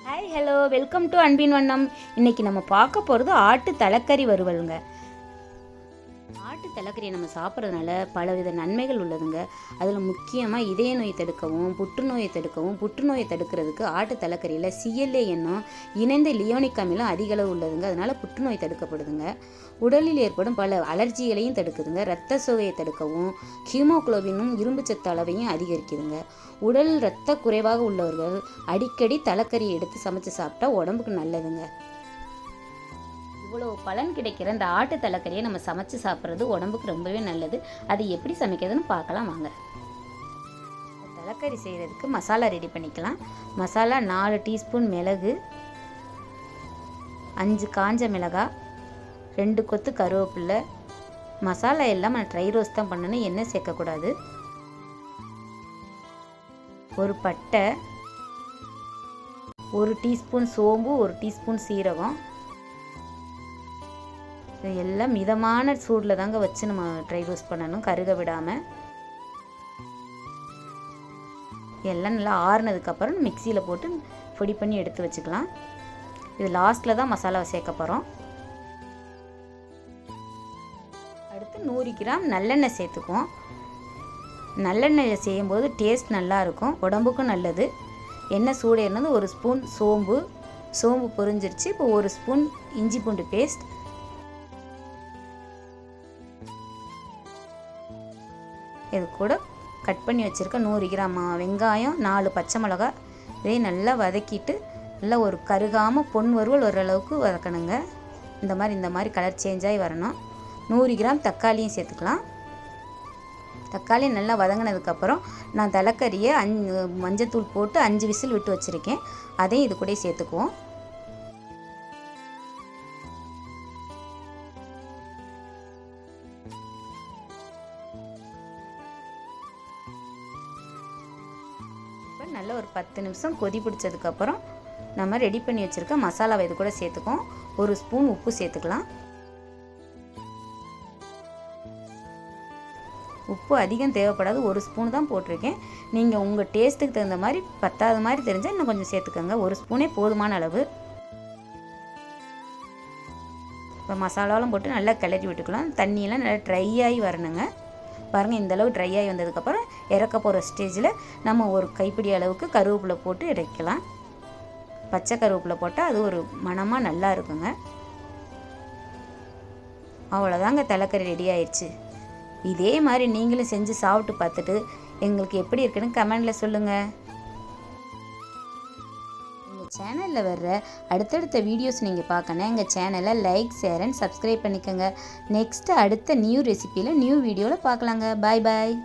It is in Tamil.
ஹாய் ஹலோ வெல்கம் டு அன்பின் வண்ணம். இன்றைக்கி நம்ம பார்க்க போகிறது ஆட்டு தலைக்கறி வறுவலுங்க. ஆட்டு தலைக்கறியை நம்ம சாப்பிட்றதுனால பலவித நன்மைகள் உள்ளதுங்க. அதில் முக்கியமாக இதய நோய் தடுக்கவும் புற்றுநோயை தடுக்கிறதுக்கு ஆட்டு தலைக்கறியில் சிஎல்ஏ என்னும் இணைந்த லியோனிக் அமிலம் அதிக அளவு உள்ளதுங்க. அதனால் புற்றுநோய் தடுக்கப்படுதுங்க. உடலில் ஏற்படும் பல அலர்ஜிகளையும் தடுக்குதுங்க. இரத்த சோகையை தடுக்கவும் ஹீமோகுளோபினும் இரும்பு சத்து அளவையும் அதிகரிக்குதுங்க. உடல் இரத்த குறைவாக உள்ளவர்கள் அடிக்கடி தலைக்கறியை எடுத்து சமைச்சு சாப்பிட்டா உடம்புக்கு நல்லதுங்க. இவ்வளோ பலன் கிடைக்கிற இந்த ஆட்டு தலைக்கறியை நம்ம சமைச்சு சாப்பிட்றது உடம்புக்கு ரொம்பவே நல்லது. அது எப்படி சமைக்கிறதுன்னு பார்க்கலாம் வாங்க. தலைக்கறி செய்கிறதுக்கு மசாலா ரெடி பண்ணிக்கலாம். மசாலா 4 டீஸ்பூன் மிளகு, 5 காஞ்ச மிளகாய், 2 கொத்து கருவேப்பிலை. மசாலா எல்லாம் நான் ட்ரை ரோஸ்ட் தான் பண்ணணும், எண்ணெய் சேர்க்கக்கூடாது. ஒரு பட்டை, 1 டீஸ்பூன் சோம்பு, 1 டீஸ்பூன் சீரகம். எல்லாம் மிதமான சூடில் தாங்க வச்சு நம்ம ட்ரை ரோஸ்ட் பண்ணணும், கருக விடாமல். எல்லாம் நல்லா ஆறுனதுக்கப்புறம் மிக்சியில் போட்டு பொடி பண்ணி எடுத்து வச்சுக்கலாம். இது லாஸ்ட்டில் தான் மசாலாவை சேர்க்க போகிறோம். அடுத்து 100 கிராம் நல்லெண்ணெய் சேர்த்துக்குவோம். நல்லெண்ணெய் செய்யும்போது டேஸ்ட் நல்லாயிருக்கும், உடம்புக்கும் நல்லது. எண்ணெய் சூடேறினது 1 ஸ்பூன் சோம்பு பொரிஞ்சிருச்சு. இப்போ 1 ஸ்பூன் இஞ்சி பூண்டு பேஸ்ட், இது கூட கட் பண்ணி வச்சுருக்க 100 கிராம் வெங்காயம், 4 பச்சை மிளகாய். இதையும் நல்லா வதக்கிட்டு நல்லா ஒரு கருகாமல் பொன் வறுவல் ஓரளவுக்கு வதக்கணுங்க. இந்த மாதிரி கலர் சேஞ்ச் ஆகி வரணும். 100 கிராம் தக்காளியும் சேர்த்துக்கலாம். தக்காளி நல்லா வதங்கினதுக்கப்புறம் நான் தலைக்கறியை மஞ்சத்தூள் போட்டு 5 விசில் விட்டு வச்சுருக்கேன். அதையும் இது கூட சேர்த்துக்குவோம். இப்போ நல்லா ஒரு 10 நிமிஷம் கொதி பிடிச்சதுக்கப்புறம் நம்ம ரெடி பண்ணி வச்சுருக்க மசாலாவை இது கூட சேர்த்துக்குவோம். 1 ஸ்பூன் உப்பு சேர்த்துக்கலாம். உப்பு அதிகம் தேவைப்படாது, 1 ஸ்பூன் தான் போட்டிருக்கேன். நீங்கள் உங்கள் டேஸ்ட்டுக்கு தகுந்த மாதிரி பத்தாத மாதிரி தெரிஞ்சால் இன்னும் கொஞ்சம் சேர்த்துக்கோங்க. 1 ஸ்பூனே போதுமான அளவு. இப்போ மசாலாலாம் போட்டு நல்லா கிளறி விட்டுக்கலாம். தண்ணியெல்லாம் நல்லா ட்ரை ஆகி வரணுங்க. பாருங்கள், இந்தளவு ட்ரை ஆகி வந்ததுக்கப்புறம் இறக்க போகிற ஸ்டேஜில் நம்ம ஒரு கைப்பிடி அளவுக்கு கருவேப்பிலை போட்டு இறக்கலாம். பச்சை கருவேப்பிலை போட்டால் அது ஒரு மணமாக நல்லா இருக்குங்க. அவ்வளோதாங்க, தலைக்கறி ரெடி ஆயிடுச்சு. இதே மாதிரி நீங்களும் செஞ்சு சாப்பிட்டு பார்த்துட்டு எங்களுக்கு எப்படி இருக்குன்னு கமெண்டில் சொல்லுங்கள். எங்கள் சேனலில் வர்ற அடுத்தடுத்த வீடியோஸ் நீங்கள் பார்க்கணும். எங்கள் சேனலை லைக், ஷேர் அண்ட் சப்ஸ்கிரைப் பண்ணிக்கோங்க. நெக்ஸ்ட்டு அடுத்த நியூ ரெசிப்பியில் நியூ வீடியோவில் பார்க்கலாங்க. பாய் பாய்.